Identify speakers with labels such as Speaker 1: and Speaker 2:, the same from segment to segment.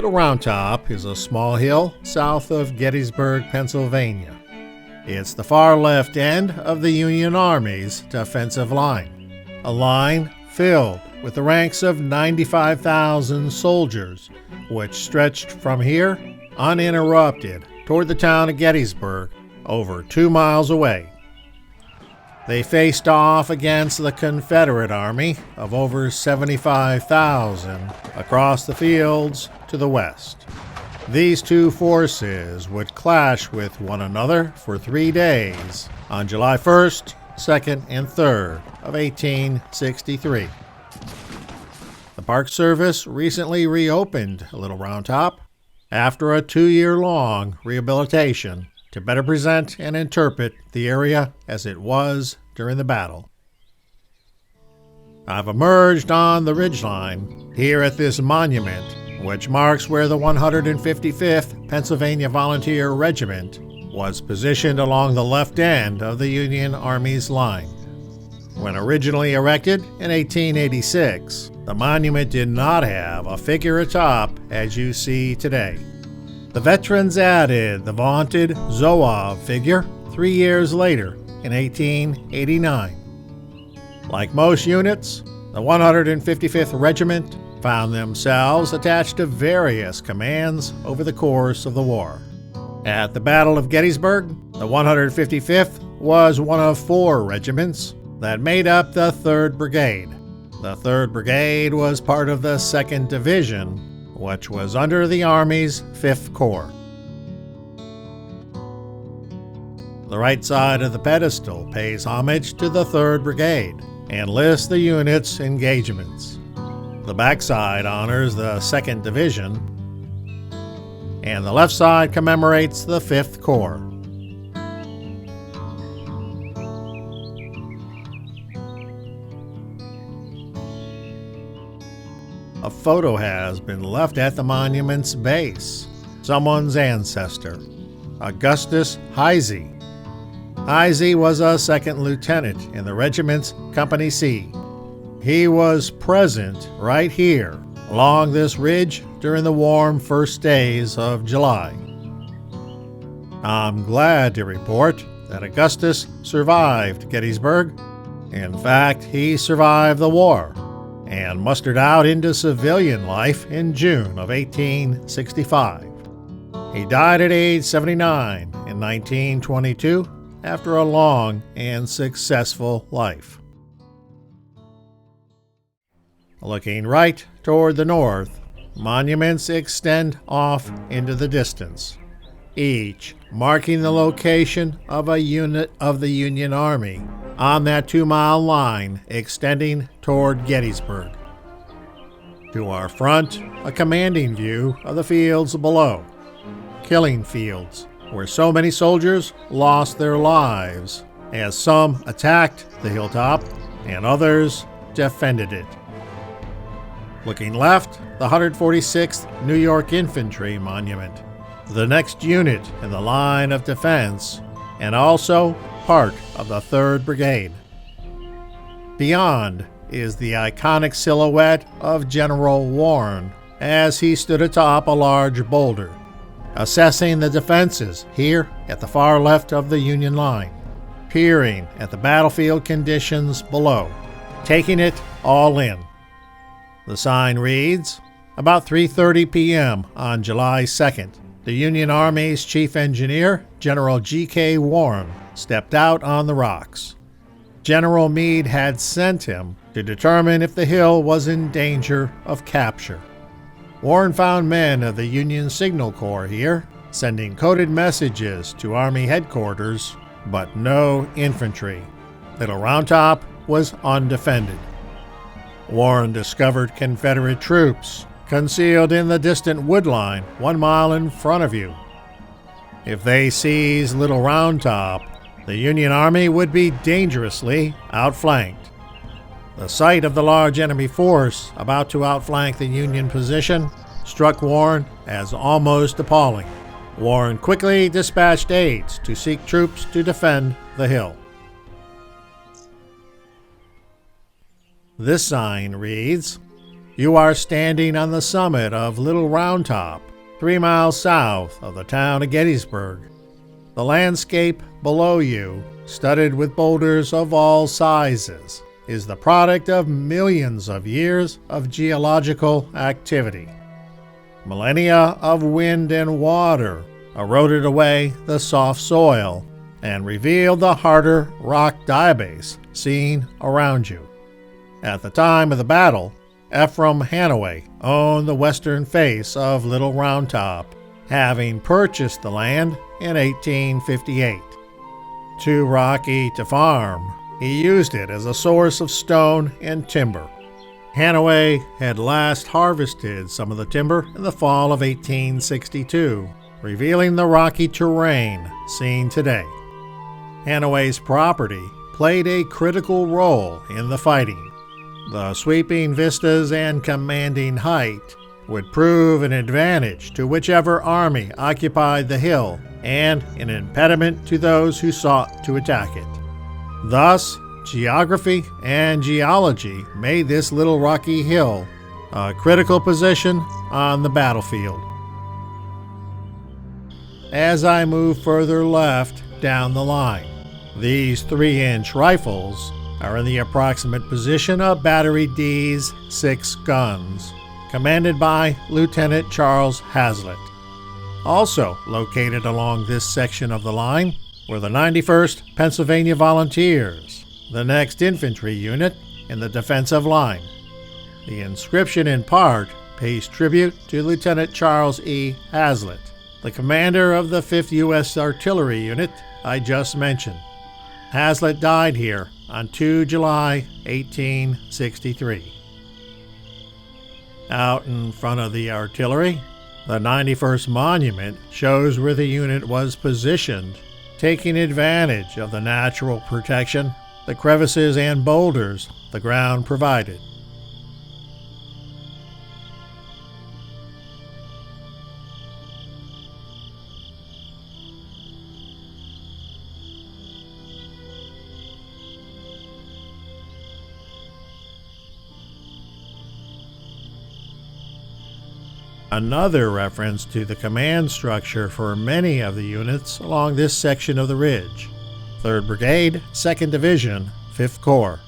Speaker 1: Little Round Top is a small hill south of Gettysburg, Pennsylvania. It's the far left end of the Union Army's defensive line, a line filled with the ranks of 95,000 soldiers, which stretched from here uninterrupted toward the town of Gettysburg, over 2 miles away. They faced off against the Confederate Army of over 75,000 across the fields to the west. These two forces would clash with one another for 3 days on July 1st, 2nd, and 3rd of 1863. The Park Service recently reopened Little Round Top after a 2-year-long rehabilitation to better present and interpret the area as it was during the battle. I've emerged on the ridgeline here at this monument, which marks where the 155th Pennsylvania Volunteer Regiment was positioned along the left end of the Union Army's line. When originally erected in 1886, the monument did not have a figure atop as you see today. The veterans added the vaunted Zouave figure 3 years later in 1889. Like most units, the 155th Regiment found themselves attached to various commands over the course of the war. At the Battle of Gettysburg, the 155th was one of 4 regiments that made up the 3rd Brigade. The 3rd Brigade was part of the 2nd Division, which was under the Army's 5th Corps. The right side of the pedestal pays homage to the 3rd Brigade and lists the unit's engagements. The back side honors the 2nd Division, and the left side commemorates the 5th Corps. A photo has been left at the monument's base. Someone's ancestor, Augustus Heisey. Heisey was a 2nd lieutenant in the regiment's Company C. He was present right here along this ridge during the warm first days of July. I'm glad to report that Augustus survived Gettysburg. In fact, he survived the war and mustered out into civilian life in June of 1865. He died at age 79 in 1922 after a long and successful life. Looking right toward the north, monuments extend off into the distance, each marking the location of a unit of the Union Army on that 2-mile line extending toward Gettysburg. To our front, a commanding view of the fields below, killing fields where so many soldiers lost their lives as some attacked the hilltop and others defended it. Looking left, the 146th New York Infantry Monument, the next unit in the line of defense and also part of the 3rd Brigade. Beyond is the iconic silhouette of General Warren as he stood atop a large boulder, assessing the defenses here at the far left of the Union line, peering at the battlefield conditions below, taking it all in. The sign reads, about 3:30 p.m. on July 2nd, the Union Army's Chief Engineer, General G.K. Warren, stepped out on the rocks. General Meade had sent him to determine if the hill was in danger of capture. Warren found men of the Union Signal Corps here, sending coded messages to Army headquarters, but no infantry. Little Round Top was undefended. Warren discovered Confederate troops concealed in the distant woodline 1 mile in front of you. If they seized Little Round Top, the Union Army would be dangerously outflanked. The sight of the large enemy force about to outflank the Union position struck Warren as almost appalling. Warren quickly dispatched aides to seek troops to defend the hill. This sign reads, You are standing on the summit of Little Round Top, 3 miles south of the town of Gettysburg. The landscape below you, studded with boulders of all sizes, is the product of millions of years of geological activity. Millennia of wind and water eroded away the soft soil and revealed the harder rock diabase seen around you. At the time of the battle, Ephraim Hanaway owned the western face of Little Round Top, having purchased the land in 1858. Too rocky to farm, he used it as a source of stone and timber. Hanaway had last harvested some of the timber in the fall of 1862, revealing the rocky terrain seen today. Hanaway's property played a critical role in the fighting. The sweeping vistas and commanding height would prove an advantage to whichever army occupied the hill and an impediment to those who sought to attack it. Thus, geography and geology made this little rocky hill a critical position on the battlefield. As I move further left down the line, these 3-inch rifles are in the approximate position of Battery D's 6 guns, commanded by Lieutenant Charles Hazlitt. Also located along this section of the line were the 91st Pennsylvania Volunteers, the next infantry unit in the defensive line. The inscription in part pays tribute to Lieutenant Charles E. Hazlitt, the commander of the 5th U.S. Artillery Unit I just mentioned. Hazlitt died here on 2 July 1863. Out in front of the artillery, the 91st Monument shows where the unit was positioned, taking advantage of the natural protection, the crevices and boulders the ground provided. Another reference to the command structure for many of the units along this section of the ridge. 3rd Brigade, 2nd Division, 5th Corps.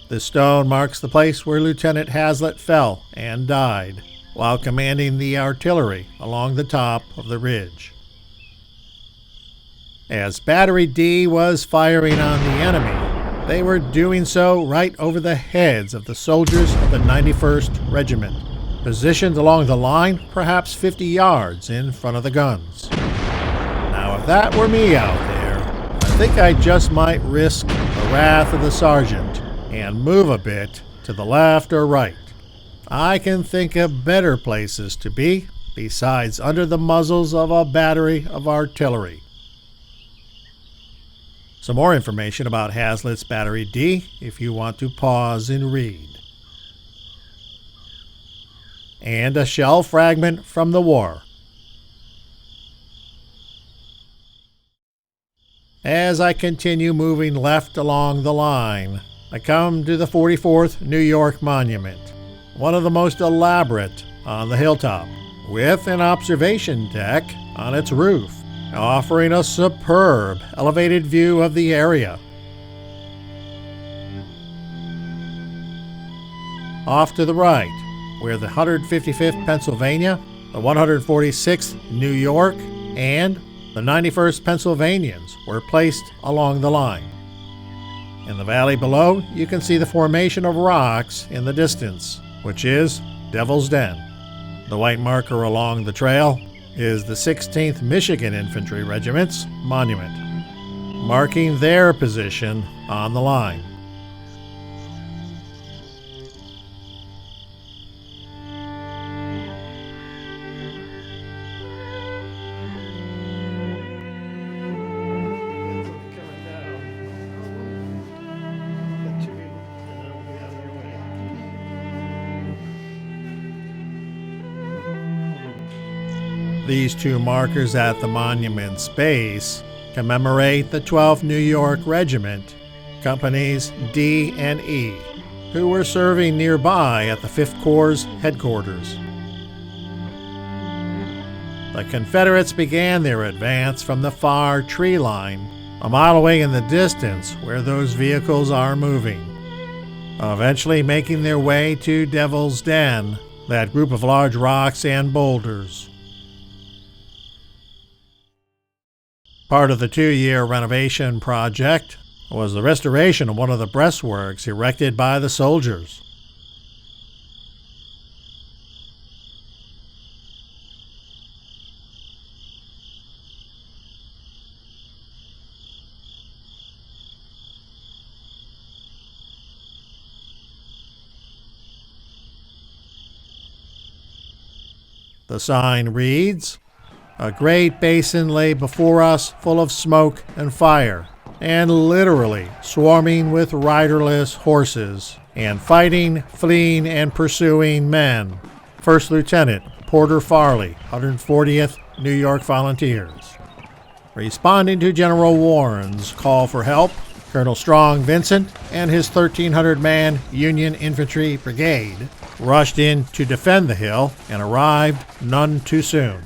Speaker 1: This stone marks the place where Lieutenant Hazlitt fell and died while commanding the artillery along the top of the ridge. As Battery D was firing on the enemy, they were doing so right over the heads of the soldiers of the 91st Regiment, positioned along the line perhaps 50 yards in front of the guns. Now if that were me out there, I think I just might risk the wrath of the sergeant and move a bit to the left or right. I can think of better places to be besides under the muzzles of a battery of artillery. Some more information about Hazlitt's Battery D if you want to pause and read. And a shell fragment from the war. As I continue moving left along the line, I come to the 44th New York Monument, one of the most elaborate on the hilltop, with an observation deck on its roof, offering a superb elevated view of the area. Off to the right, where the 155th Pennsylvania, the 146th New York, and the 91st Pennsylvanians were placed along the line. In the valley below, you can see the formation of rocks in the distance, which is Devil's Den. The white marker along the trail is the 16th Michigan Infantry Regiment's monument, marking their position on the line. These two markers at the monument's base commemorate the 12th New York Regiment, Companies D and E, who were serving nearby at the 5th Corps' headquarters. The Confederates began their advance from the far tree line, a mile away in the distance where those vehicles are moving, eventually making their way to Devil's Den, that group of large rocks and boulders. Part of the 2-year renovation project was the restoration of one of the breastworks erected by the soldiers. The sign reads, "A great basin lay before us full of smoke and fire, and literally swarming with riderless horses, and fighting, fleeing, and pursuing men. First Lieutenant Porter Farley, 140th New York Volunteers." Responding to General Warren's call for help, Colonel Strong Vincent and his 1,300-man Union Infantry Brigade rushed in to defend the hill and arrived none too soon.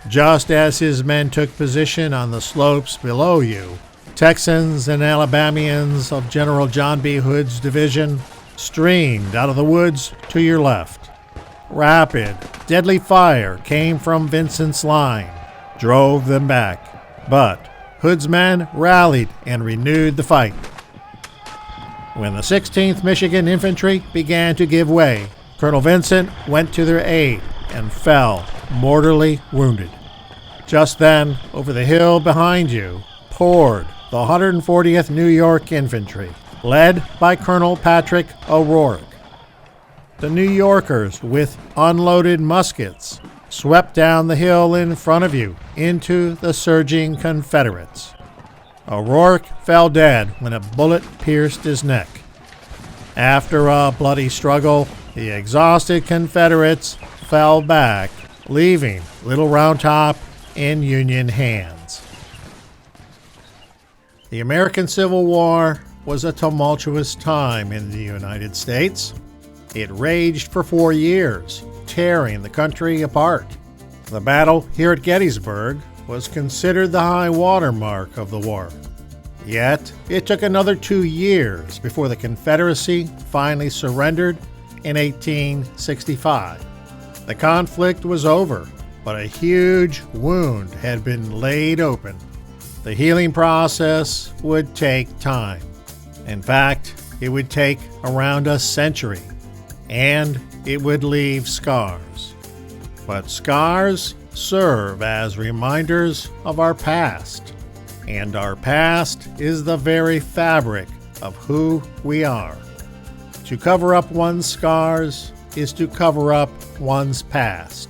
Speaker 1: Just as his men took position on the slopes below you, Texans and Alabamians of General John B. Hood's division streamed out of the woods to your left. Rapid, deadly fire came from Vincent's line, drove them back, but Hood's men rallied and renewed the fight. When the 16th Michigan Infantry began to give way, Colonel Vincent went to their aid and fell, mortally wounded. Just then, over the hill behind you, poured the 140th New York Infantry, led by Colonel Patrick O'Rourke. The New Yorkers, with unloaded muskets, swept down the hill in front of you into the surging Confederates. O'Rourke fell dead when a bullet pierced his neck. After a bloody struggle, the exhausted Confederates fell back, leaving Little Round Top in Union hands. The American Civil War was a tumultuous time in the United States. It raged for 4 years, tearing the country apart. The battle here at Gettysburg was considered the high watermark of the war. Yet, it took another 2 years before the Confederacy finally surrendered in 1865. The conflict was over, but a huge wound had been laid open. The healing process would take time. In fact, it would take around a century, and it would leave scars. But scars serve as reminders of our past, and our past is the very fabric of who we are. To cover up one's scars is to cover up one's past.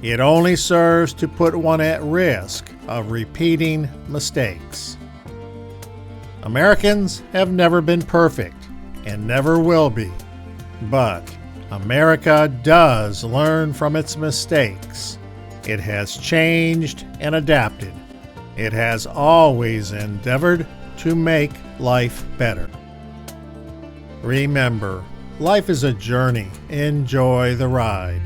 Speaker 1: It only serves to put one at risk of repeating mistakes. Americans have never been perfect and never will be, but America does learn from its mistakes. It has changed and adapted. It has always endeavored to make life better. Remember, life is a journey. Enjoy the ride.